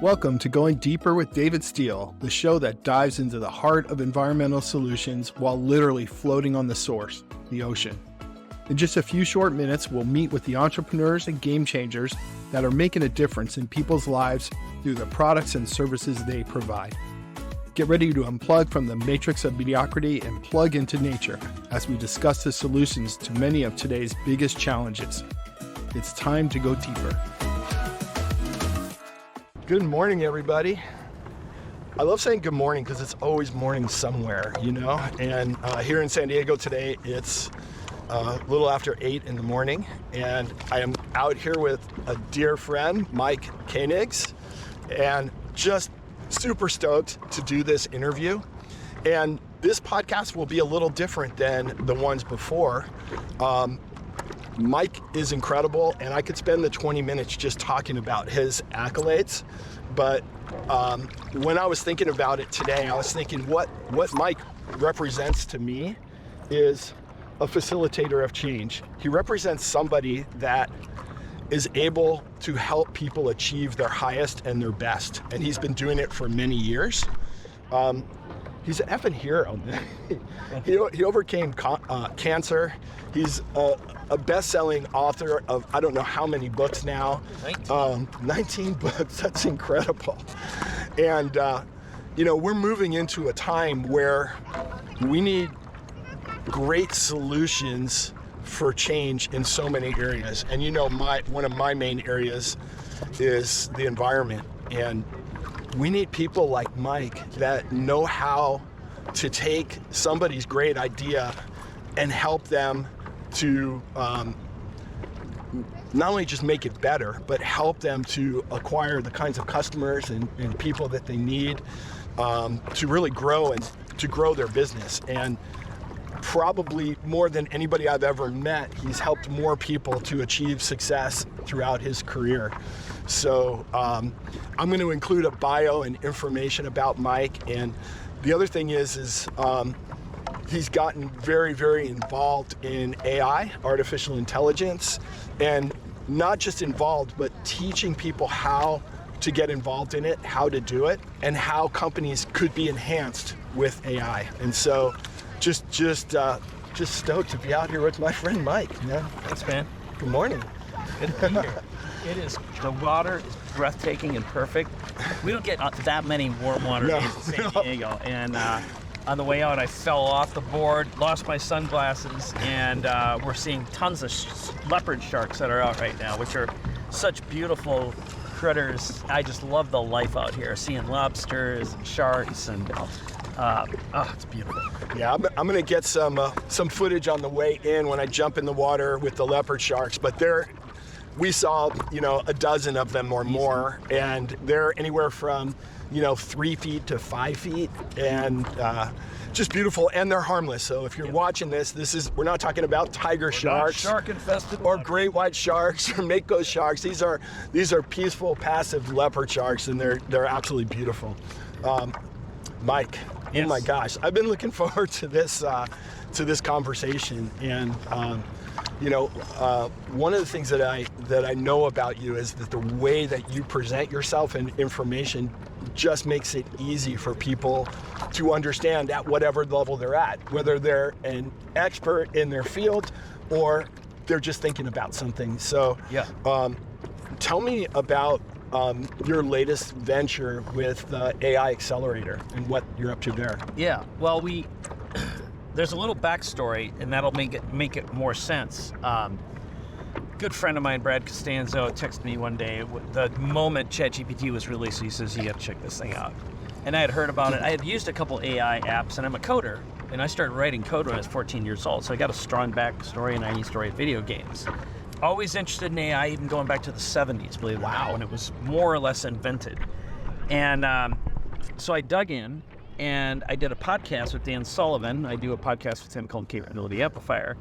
Welcome to Going Deeper with David Steele, the show that dives into the heart of environmental solutions while literally floating on the source, the ocean. In just a few short minutes, we'll meet with the entrepreneurs and game changers that are making a difference in people's lives through the products and services they provide. Get ready to unplug from the matrix of mediocrity and plug into nature as we discuss the solutions to many of today's biggest challenges. It's time to go deeper. Good morning, everybody. I love saying good morning because it's always morning somewhere, you know? And here in San Diego today, it's a little after 8 in the morning, and I am out here with a dear friend, Mike Koenigs, and just super stoked to do this interview. And this podcast will be a little different than the ones before. Mike is incredible, and I could spend the 20 minutes just talking about his accolades. But when I was thinking about it today, I was thinking what Mike represents to me is a facilitator of change. He represents somebody that is able to help people achieve their highest and their best. And he's been doing it for many years. He's an effing hero. He overcame cancer. He's a best-selling author of I don't know how many books now. 19 books. That's incredible. And we're moving into a time where we need great solutions for change in so many areas. And one of my main areas is the environment. And we need people like Mike that know how to take somebody's great idea and help them to not only just make it better, but help them to acquire the kinds of customers and people that they need to really grow and to grow their business. And probably more than anybody I've ever met, he's helped more people to achieve success throughout his career. So I'm going to include a bio and information about Mike. And the other thing is he's gotten very, very involved in AI, artificial intelligence, and not just involved, but teaching people how to get involved in it, how to do it, and how companies could be enhanced with AI. And so just stoked to be out here with my friend Mike. Yeah. Thanks, man. Good morning. Good to be here. The water is breathtaking and perfect. We don't get that many warm water days in San Diego. And on the way out, I fell off the board, lost my sunglasses, and we're seeing tons of leopard sharks that are out right now, which are such beautiful critters. I just love the life out here, seeing lobsters and sharks, and it's beautiful. Yeah, I'm gonna get some footage on the way in when I jump in the water with the leopard sharks, but we saw, a dozen of them or more, and they're anywhere from, 3 feet to 5 feet, and just beautiful, and they're harmless. So if you're watching we're not talking about tiger sharks, shark-infested or great white sharks or mako sharks. These are peaceful, passive leopard sharks, and they're absolutely beautiful. Mike, yes. Oh my gosh, I've been looking forward to this conversation, and one of the things that I know about you is that the way that you present yourself and information just makes it easy for people to understand at whatever level they're at, whether they're an expert in their field or they're just thinking about something. So, tell me about your latest venture with the AI Accelerator and what you're up to there. Yeah, well, there's a little backstory, and that'll make it more sense. Good friend of mine, Brad Costanzo, texted me one day the moment ChatGPT was released. He says, "You got to check this thing out." And I had heard about it. I had used a couple AI apps, and I'm a coder, and I started writing code when I was 14 years old. So I got a strong backstory, and I used to write video games. Always interested in AI, even going back to the 70s, believe it or not, when it was more or less invented. And so I dug in, and I did a podcast with Dan Sullivan. I do a podcast with him called Capability Amplifier,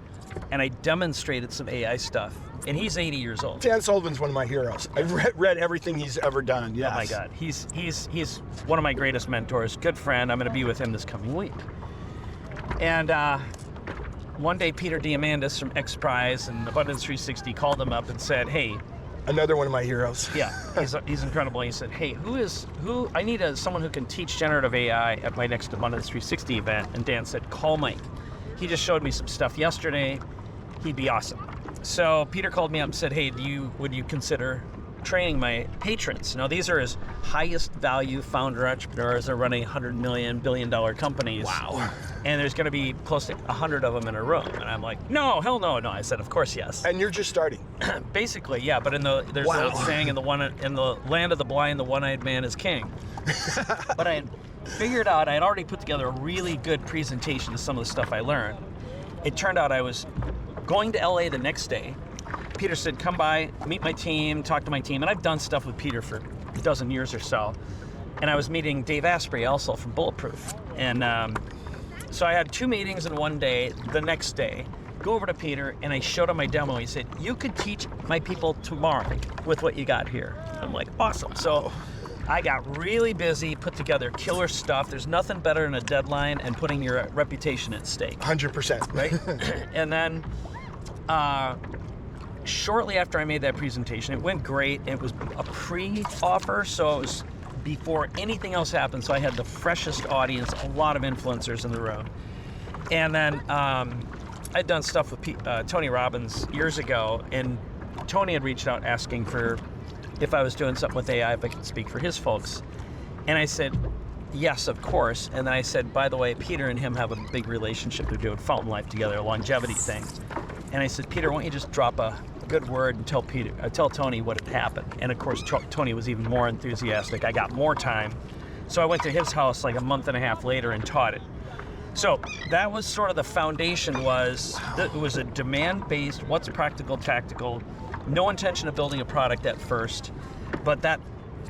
and I demonstrated some AI stuff. And he's 80 years old. Dan Sullivan's one of my heroes. I've read everything he's ever done. Yes. Oh my God, he's one of my greatest mentors. Good friend. I'm going to be with him this coming week. And one day, Peter Diamandis from Asprey and Abundance 360 called him up and said, "Hey, Another one of my heroes. Yeah, he's incredible. He said, hey, I need someone who can teach generative AI at my next Abundance 360 event. And Dan said, call Mike. He just showed me some stuff yesterday. He'd be awesome. So Peter called me up and said, hey, would you consider training my patrons? Now, these are his highest value founder entrepreneurs. They're running $100 million, billion-dollar companies. Wow. And there's going to be close to 100 of them in a room. And I'm like, no, hell no. No, I said, of course, yes. And you're just starting. Basically, yeah. But there's an old saying, in the land of the blind, the one-eyed man is king. But I had figured out, I had already put together a really good presentation to some of the stuff I learned. It turned out I was going to LA the next day. Peter said, come by, meet my team, talk to my team. And I've done stuff with Peter for a dozen years or so. And I was meeting Dave Asprey also from Bulletproof. And so I had 2 meetings in one day. The next day, go over to Peter, and I showed him my demo. He said, you could teach my people tomorrow with what you got here. I'm like, awesome. So I got really busy, put together killer stuff. There's nothing better than a deadline and putting your reputation at stake. 100%. Right? And then shortly after I made that presentation, it went great. It was a pre-offer, so it was before anything else happened. So I had the freshest audience, a lot of influencers in the room. And then I'd done stuff with Tony Robbins years ago, and Tony had reached out asking for if I was doing something with AI, if I could speak for his folks. And I said, yes, of course. And then I said, by the way, Peter and him have a big relationship. They're doing Fountain Life together, a longevity thing. And I said, Peter, why don't you just drop a good word and tell Tony what had happened. And of course, Tony was even more enthusiastic. I got more time. So I went to his house like a month and a half later and taught it. So that was sort of the foundation. It was a demand-based, what's practical, tactical, no intention of building a product at first, but that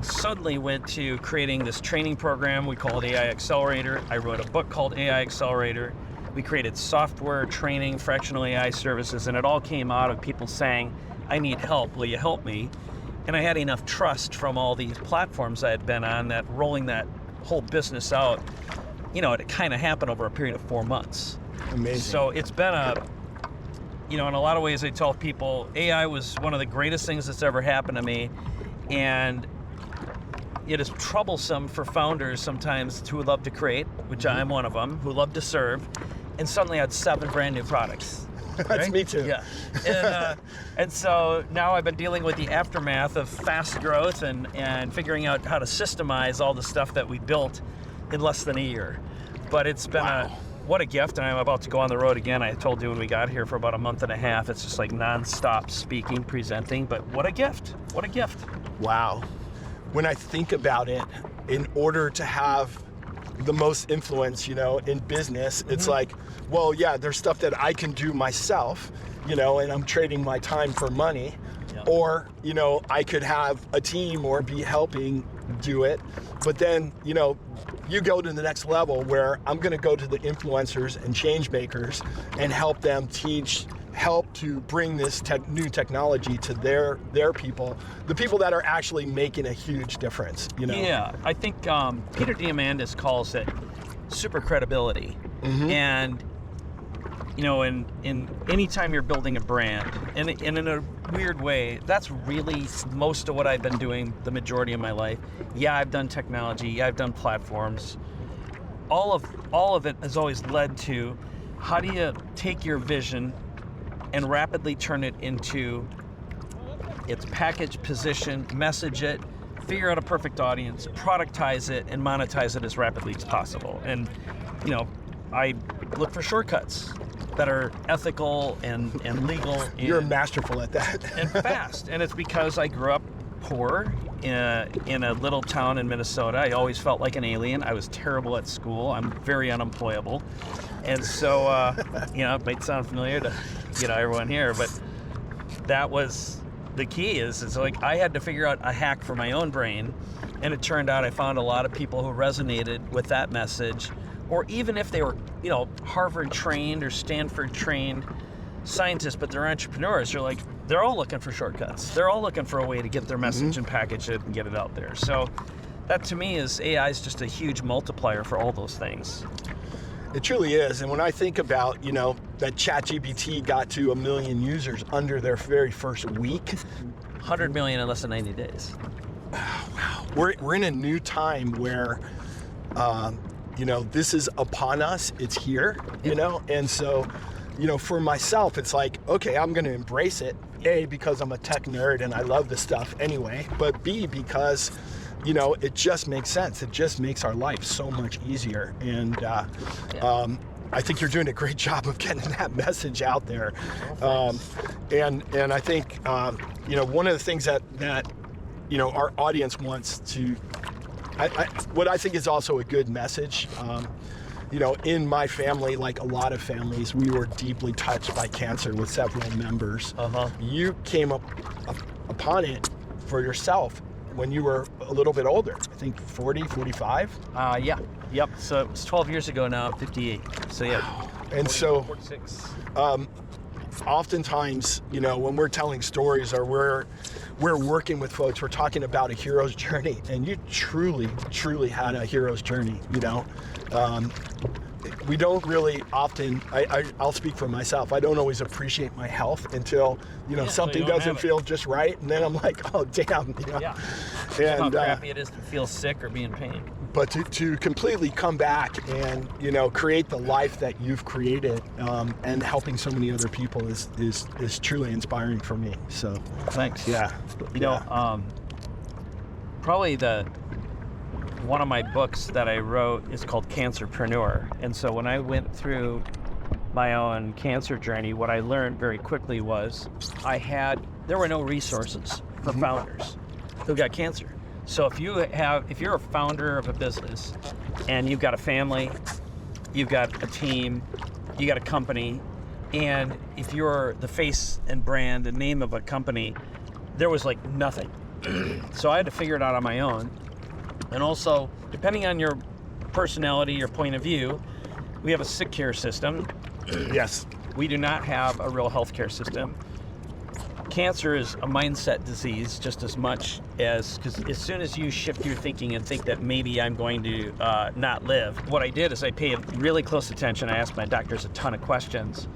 suddenly went to creating this training program. We call it AI Accelerator. I wrote a book called AI Accelerator. We created software, training, fractional AI services, and it all came out of people saying, I need help, will you help me? And I had enough trust from all these platforms I had been on that rolling that whole business out, it kind of happened over a period of 4 months. Amazing. So it's been in a lot of ways I tell people, AI was one of the greatest things that's ever happened to me, and it is troublesome for founders sometimes who love to create, which I'm one of them, who love to serve, and suddenly I had 7 brand new products. That's right? me too. Yeah. And so now I've been dealing with the aftermath of fast growth and figuring out how to systemize all the stuff that we built in less than a year. But it's been what a gift, and I'm about to go on the road again. I told you when we got here for about a month and a half, it's just like nonstop speaking, presenting, but what a gift. What a gift. Wow. When I think about it, in order to have the most influence, in business, it's like, well, yeah, there's stuff that I can do myself, and I'm trading my time for money, or, I could have a team or be helping do it. But then, you go to the next level where I'm going to go to the influencers and change makers and help them help to bring this new technology to their people, the people that are actually making a huge difference. Yeah, I think Peter Diamandis calls it super credibility. And in any time you're building a brand, and in a weird way, that's really most of what I've been doing the majority of my life. Yeah, I've done technology, yeah, I've done platforms. All of it has always led to, how do you take your vision and rapidly turn it into its package, position, message it, figure out a perfect audience, productize it, and monetize it as rapidly as possible. And I look for shortcuts that are ethical and legal. You're masterful at that. And fast. And it's because I grew up poor in a little town in Minnesota. I always felt like an alien. I was terrible at school. I'm very unemployable. And so, it might sound familiar to everyone here, but that was the key. It's like I had to figure out a hack for my own brain, and it turned out I found a lot of people who resonated with that message, or even if they were, Harvard trained or Stanford trained scientists, but they're entrepreneurs. They're all looking for shortcuts. They're all looking for a way to get their message and package it and get it out there. So that to me is AI is just a huge multiplier for all those things. It truly is. And when I think about, that ChatGPT got to 1 million users under their very first week, 100 million in less than 90 days. Wow. We're in a new time where, this is upon us. It's here, and so, for myself, it's like, okay, I'm going to embrace it. A, because I'm a tech nerd and I love this stuff anyway, but B, because, it just makes sense. It just makes our life so much easier. And I think you're doing a great job of getting that message out there. And I think, one of the things that our audience wants to, what I think is also a good message, in my family, like a lot of families, we were deeply touched by cancer with several members. You came upon it for yourself when you were a little bit older, I think 40, 45? Yeah. Yep. So it was 12 years ago now, I'm 58. So yeah. Wow. And so 46. Oftentimes, when we're telling stories or we're working with folks, we're talking about a hero's journey, and you truly, truly had a hero's journey, We don't really often, I'll speak for myself, I don't always appreciate my health until, something doesn't feel just right, and then I'm like, oh, damn, Yeah. And how crappy it is to feel sick or be in pain. But to completely come back and, create the life that you've created, and helping so many other people is truly inspiring for me. So thanks. Yeah. Probably one of my books that I wrote is called Cancerpreneur. And so when I went through my own cancer journey, what I learned very quickly was there were no resources for founders who got cancer. So if you're a founder of a business and you've got a family, you've got a team, you got a company, and if you're the face and brand and name of a company, there was like nothing. So I had to figure it out on my own. And also, depending on your personality, your point of view, we have a sick care system. Yes. We do not have a real healthcare system. Cancer is a mindset disease just as much as, because as soon as you shift your thinking and think that maybe I'm going to not live, what I did is I paid really close attention. I asked my doctors a ton of questions,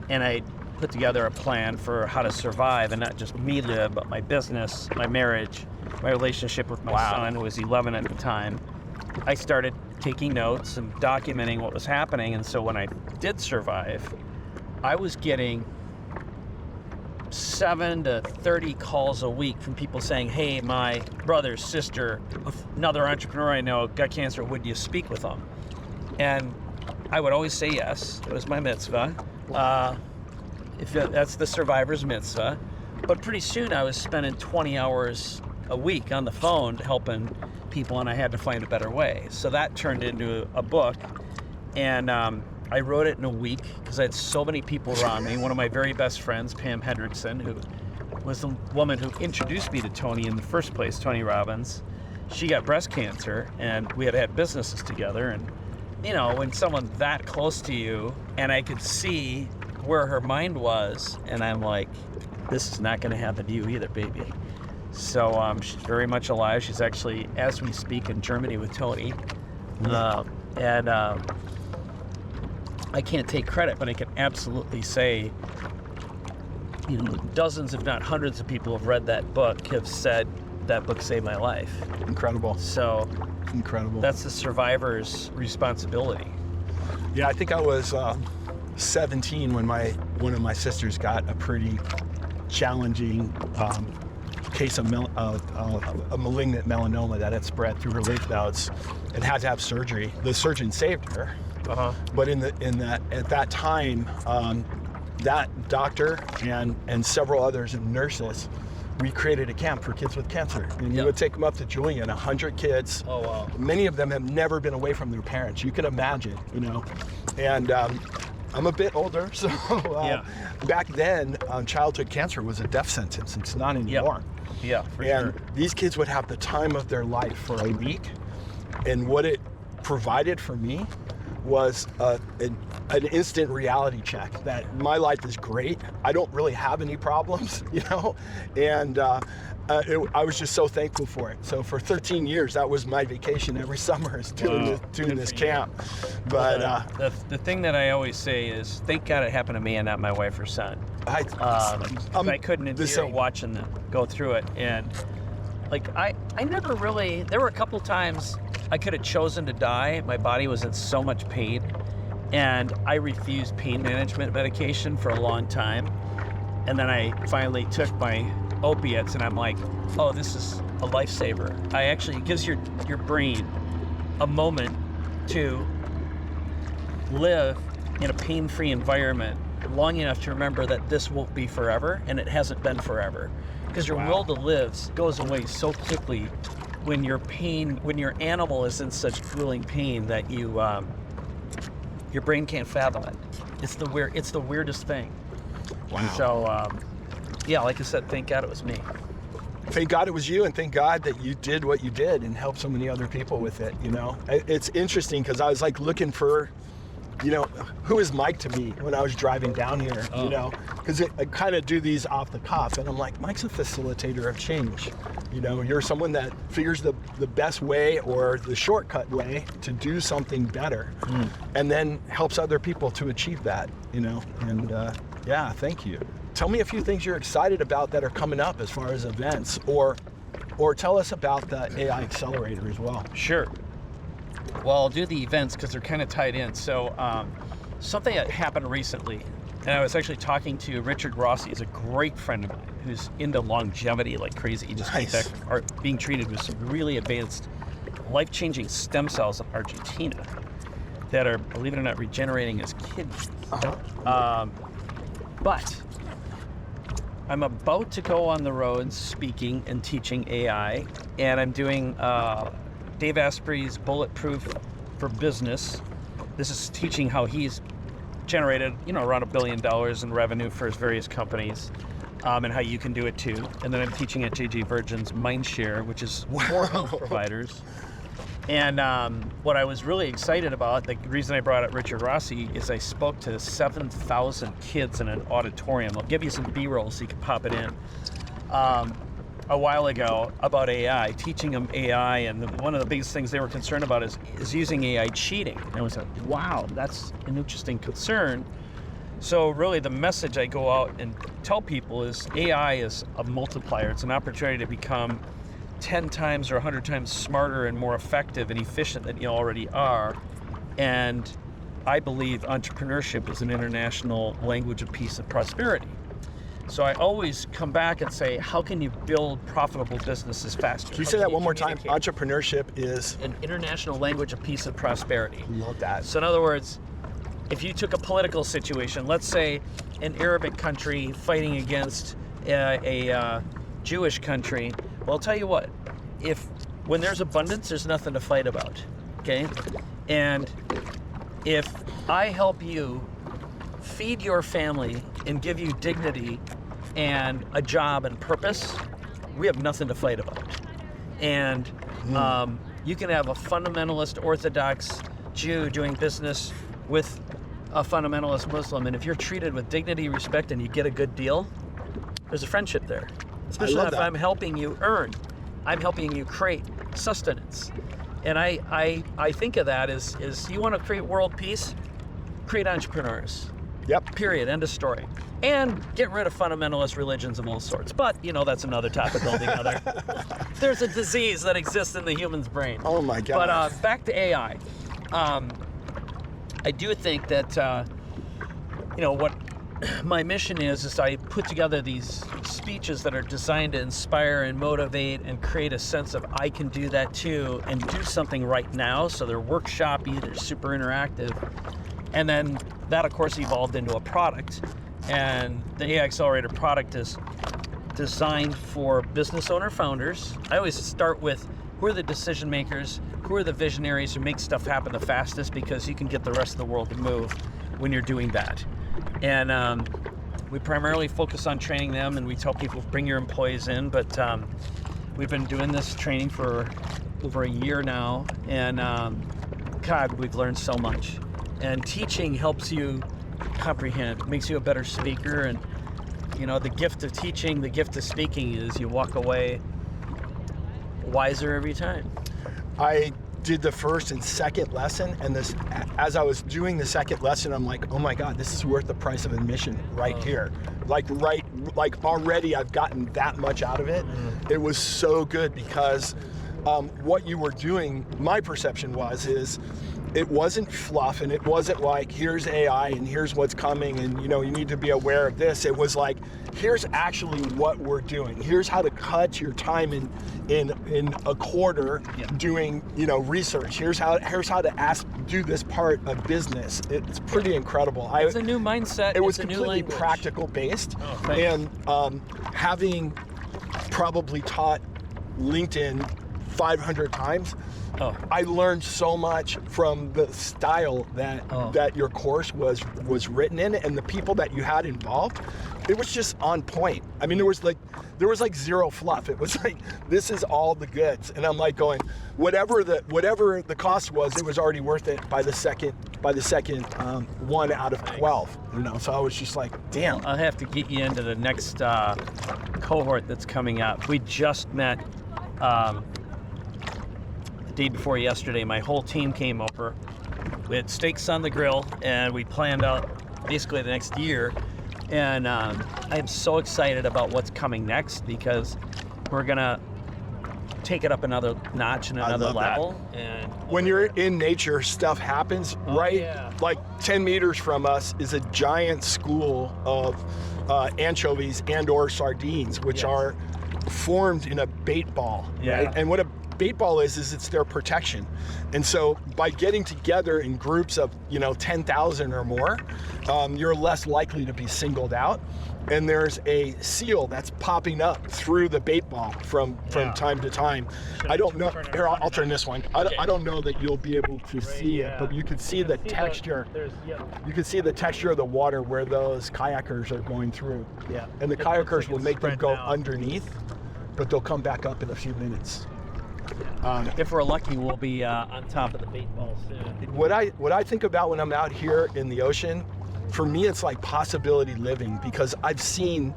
and I put together a plan for how to survive, and not just me live, but my business, my marriage, my relationship with my son, who was 11 at the time. I started taking notes and documenting what was happening, and so when I did survive, I was getting 7 to 30 calls a week from people saying, hey, my brother, sister, another entrepreneur I know got cancer, would you speak with them? And I would always say yes. It was my mitzvah. That's the survivor's mitzvah. But pretty soon I was spending 20 hours a week on the phone helping people, and I had to find a better way. So that turned into a book, and I wrote it in a week because I had so many people around me. One of my very best friends, Pam Hendrickson, who was the woman who introduced me to Tony in the first place, Tony Robbins. She got breast cancer, and we had businesses together. And when someone that close to you, and I could see where her mind was, and I'm like, this is not going to happen to you either, baby. So she's very much alive. She's actually, as we speak, in Germany with Tony. I can't take credit, but I can absolutely say, dozens, if not hundreds of people have read that book, have said that book saved my life. Incredible. So incredible. That's the survivor's responsibility. Yeah, I think I was 17 when one of my sisters got a pretty challenging case of a malignant melanoma that had spread through her lymph nodes and had to have surgery. The surgeon saved her. But at that time, that doctor and several others and nurses, we created a camp for kids with cancer. And you would take them up to Julian, 100 kids. Oh, wow. Many of them have never been away from their parents. You can imagine, And I'm a bit older, so back then, childhood cancer was a death sentence. It's not anymore. Yeah, for sure. These kids would have the time of their life for a week. And what it provided for me was an instant reality check that my life is great. I don't really have any problems, and I was just so thankful for it. So for 13 years, that was my vacation every summer, is doing this camp. But the thing that I always say is, thank God it happened to me and not my wife or son. I couldn't endure watching them go through it. And like, I never really, there were a couple times I could have chosen to die. My body was in so much pain, and I refused pain management medication for a long time. And then I finally took my opiates, and I'm like, oh, this is a lifesaver. It gives your brain a moment to live in a pain-free environment long enough to remember that this won't be forever, and it hasn't been forever. Because your will to live goes away so quickly when your animal is in such grueling pain that your brain can't fathom it. It's the weirdest thing. Wow. And so, yeah, like I said, thank God it was me. Thank God it was you, and thank God that you did what you did and helped so many other people with it, you know? It's interesting because I was like looking for, you know, who is Mike to me when I was driving down here, you know? Because I kind of do these off the cuff, and I'm like, Mike's a facilitator of change. You know, you're someone that figures the best way or the shortcut way to do something better, and then helps other people to achieve that, you know? And yeah, thank you. Tell me a few things you're excited about that are coming up as far as events, or tell us about the AI Accelerator as well. Sure. Well, I'll do the events because they're kind of tied in. So something that happened recently, and I was actually talking to Richard Rossi. He's a great friend of mine who's into longevity like crazy. He just came back from being treated with some really advanced, life-changing stem cells in Argentina that are, believe it or not, regenerating his kidneys. But I'm about to go on the road speaking and teaching AI, and I'm doing Dave Asprey's Bulletproof for Business. This is teaching how he's generated, around $1 billion in revenue for his various companies, and how you can do it too. And then I'm teaching at JJ Virgin's Mindshare, which is for health providers. And what I was really excited about, the reason I brought up Richard Rossi, is I spoke to 7,000 kids in an auditorium. I'll give you some B-roll so you can pop it in. A while ago about AI, teaching them AI, and one of the biggest things they were concerned about is using AI cheating. And I was like, wow, that's an interesting concern. So really the message I go out and tell people is AI is a multiplier. It's an opportunity to become 10 times or 100 times smarter and more effective and efficient than you already are. And I believe entrepreneurship is an international language of peace and prosperity. So I always come back and say, how can you build profitable businesses faster? Can you say that one more time? Entrepreneurship is an international language of peace and prosperity. Love that. So in other words, if you took a political situation, let's say an Arabic country fighting against a Jewish country, well, I'll tell you what, when there's abundance, there's nothing to fight about, okay? And if I help you feed your family and give you dignity and a job and purpose, we have nothing to fight about. And you can have a fundamentalist Orthodox Jew doing business with a fundamentalist Muslim, and if you're treated with dignity, respect, and you get a good deal, there's a friendship there. Especially if I'm helping you earn, I'm helping you create sustenance. And I think of that as you want to create world peace, create entrepreneurs. Yep. Period. End of story. And get rid of fundamentalist religions of all sorts. But, that's another topic altogether. There's a disease that exists in the human's brain. Oh my God. But back to AI. I do think that, what my mission is I put together these speeches that are designed to inspire and motivate and create a sense of I can do that too and do something right now. So they're workshopy, they're super interactive. And then that, of course, evolved into a product. And the AI Accelerator product is designed for business owner founders. I always start with who are the decision makers, who are the visionaries who make stuff happen the fastest, because you can get the rest of the world to move when you're doing that. And we primarily focus on training them, and we tell people bring your employees in, but we've been doing this training for over a year now, and God, we've learned so much. And teaching helps you comprehend, makes you a better speaker. And the gift of teaching, the gift of speaking is you walk away wiser every time. I did the first and second lesson, and as I was doing the second lesson, I'm like, oh my God, this is worth the price of admission right here. Like already I've gotten that much out of it. It was so good because what you were doing, my perception is it wasn't fluff, and it wasn't like, here's AI and here's what's coming and you need to be aware of this. It was like, here's actually what we're doing. Here's how to cut your time in a quarter doing research. Here's how to do this part of business. It's pretty incredible. It's a new mindset. It was it's completely practical based, and having probably taught LinkedIn 500 times, I learned so much from the style that your course was written in, and the people that you had involved. It was just on point. I mean, there was like zero fluff. It was like, this is all the goods, and I'm like going, whatever the cost was, it was already worth it by the second 1 out of 12. So I was just like, damn. I'll have to get you into the next cohort that's coming up. We just met. Day before yesterday, my whole team came over. We had steaks on the grill, and we planned out basically the next year. And I am so excited about what's coming next, because we're gonna take it up another notch and another level. And when you're in nature, stuff happens, right? Yeah. Like 10 meters from us is a giant school of anchovies and/or sardines, which are formed in a bait ball, right? And what a bait ball is it's their protection. And so by getting together in groups of 10,000 or more, you're less likely to be singled out. And there's a seal that's popping up through the bait ball from time to time. I don't know. Here, I'll turn this one. I don't know that you'll be able to see it, but you can see the texture. You can see the texture of the water where those kayakers are going through. Yeah. And the kayakers will make them go underneath, but they'll come back up in a few minutes. If we're lucky, we'll be on top of the bait ball soon. What I think about when I'm out here in the ocean, for me, it's like possibility living, because I've seen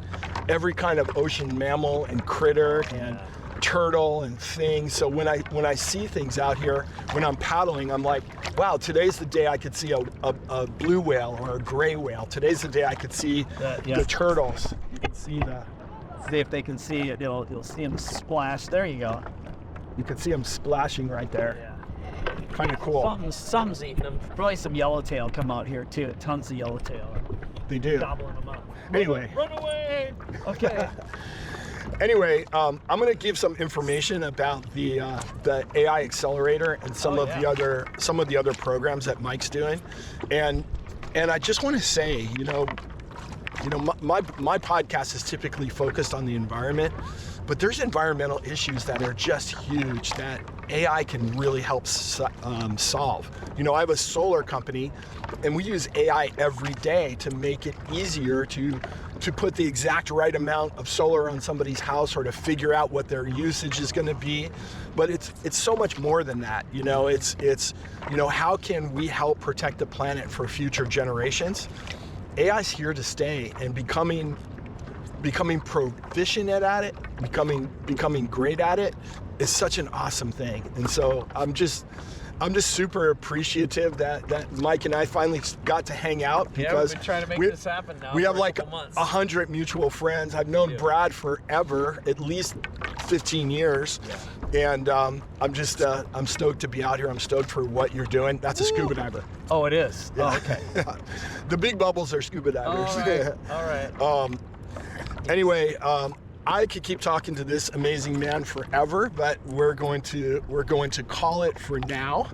every kind of ocean mammal and critter and turtle and thing. So when I see things out here, when I'm paddling, I'm like, wow, today's the day I could see a blue whale or a gray whale. Today's the day I could see the turtles. You can see the. See if they can see it. You'll see them splash. There you go. You can see them splashing right there. Yeah. Kind of cool. Some's eating them. Probably some yellowtail come out here too. Tons of yellowtail. They do. Gobbling them up. Anyway. Run away! Okay. Anyway, I'm going to give some information about the AI Accelerator and some of the other programs that Mike's doing, and I just want to say, my podcast is typically focused on the environment, but there's environmental issues that are just huge that AI can really help solve. I have a solar company, and we use AI every day to make it easier to put the exact right amount of solar on somebody's house, or to figure out what their usage is going to be. But it's so much more than that. It's how can we help protect the planet for future generations? AI's here to stay, and becoming proficient at it, becoming great at it is such an awesome thing. And so I'm just super appreciative that Mike and I finally got to hang out, because we've been trying to make this happen now. We have like 100 mutual friends. I've known Brad forever, at least 15 years. Yeah. And I'm stoked to be out here. I'm stoked for what you're doing. That's a scuba diver. Oh, it is? Yeah. Oh, okay. The big bubbles are scuba divers. All right. Anyway, I could keep talking to this amazing man forever, but we're going to call it for now.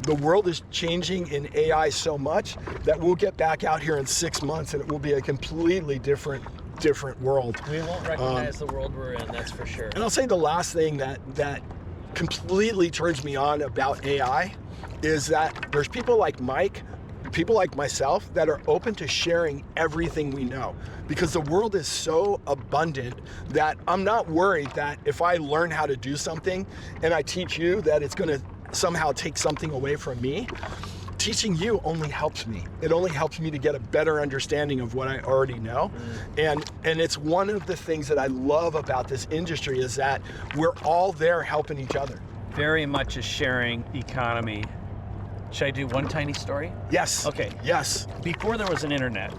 The world is changing in AI so much that we'll get back out here in 6 months, and it will be a completely different world. We won't recognize the world we're in, that's for sure. And I'll say the last thing that completely turns me on about AI is that there's people like Mike, people like myself, that are open to sharing everything we know, because the world is so abundant that I'm not worried that if I learn how to do something and I teach you, that it's going to somehow take something away from me. Teaching you only helps me. It only helps me to get a better understanding of what I already know. And it's one of the things that I love about this industry, is that we're all there helping each other. very much a sharing economy. Should I do one tiny story? Yes. Okay. Yes. Before there was an internet,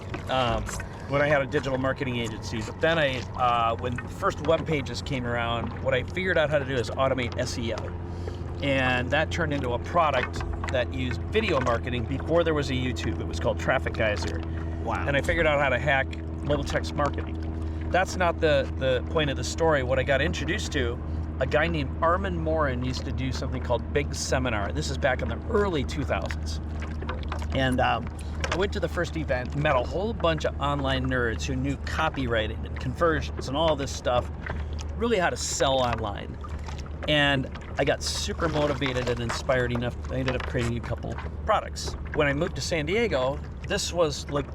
when I had a digital marketing agency, but then when first web pages came around, what I figured out how to do is automate SEO. And that turned into a product that used video marketing before there was a YouTube. It was called Traffic Geyser. Wow. And I figured out how to hack mobile text marketing. That's not the point of the story. What I got introduced to, a guy named Armin Morin used to do something called Big Seminar. This is back in the early 2000s. And I went to the first event, met a whole bunch of online nerds who knew copywriting and conversions and all this stuff, really how to sell online. And I got super motivated and inspired enough, I ended up creating a couple products. When I moved to San Diego, this was like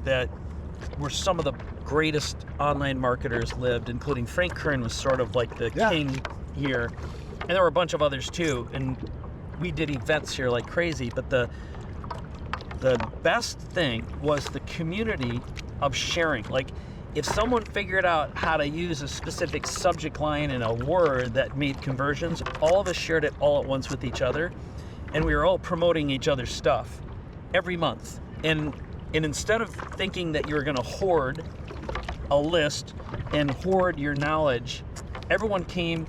where some of the greatest online marketers lived, including Frank Kern was sort of like the king here. And there were a bunch of others too. And we did events here like crazy, but the best thing was the community of sharing. Like, if someone figured out how to use a specific subject line in a word that made conversions, all of us shared it all at once with each other, and we were all promoting each other's stuff every month. And instead of thinking that you were gonna hoard a list and hoard your knowledge, everyone came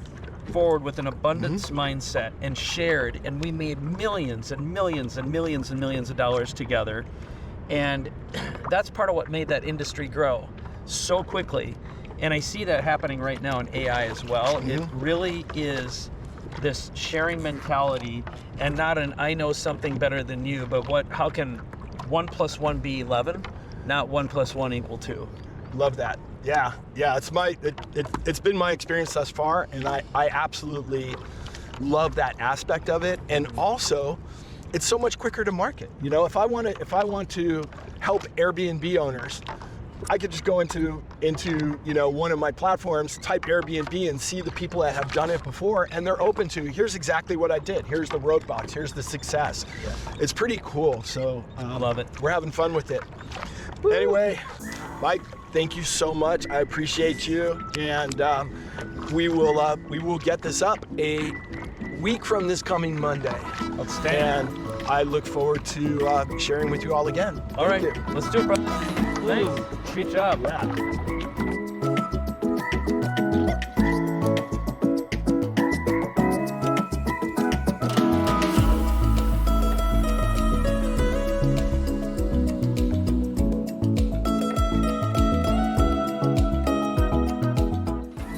forward with an abundance mindset and shared, and we made millions and millions and millions and millions of dollars together. And that's part of what made that industry grow so quickly. And I see that happening right now in AI as well. It really is this sharing mentality, and not an I know something better than you, but how can 1 + 1 be 11, not 1 + 1 = 2. Love that. Yeah. It's been my experience thus far, and I absolutely love that aspect of it. And also, it's so much quicker to market. You know, if I want to help Airbnb owners, I could just go into one of my platforms, type Airbnb, and see the people that have done it before, and they're open to, here's exactly what I did. Here's the roadblocks. Here's the success. Yeah. It's pretty cool. So I love it. We're having fun with it. Woo. Anyway, Mike, thank you so much. I appreciate you, and we will get this up a week from this coming Monday. Outstanding. And I look forward to sharing with you all again. All right, Thank you. Let's do it, bro. Thanks. Great job. Yeah.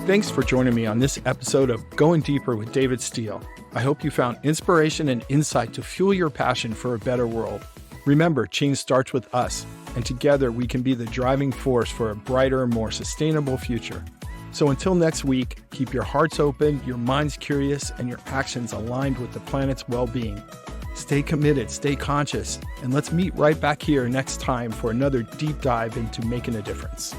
Thanks for joining me on this episode of Going Deeper with David Steele. I hope you found inspiration and insight to fuel your passion for a better world. Remember, change starts with us, and together we can be the driving force for a brighter, more sustainable future. So until next week, keep your hearts open, your minds curious, and your actions aligned with the planet's well-being. Stay committed, stay conscious, and let's meet right back here next time for another deep dive into making a difference.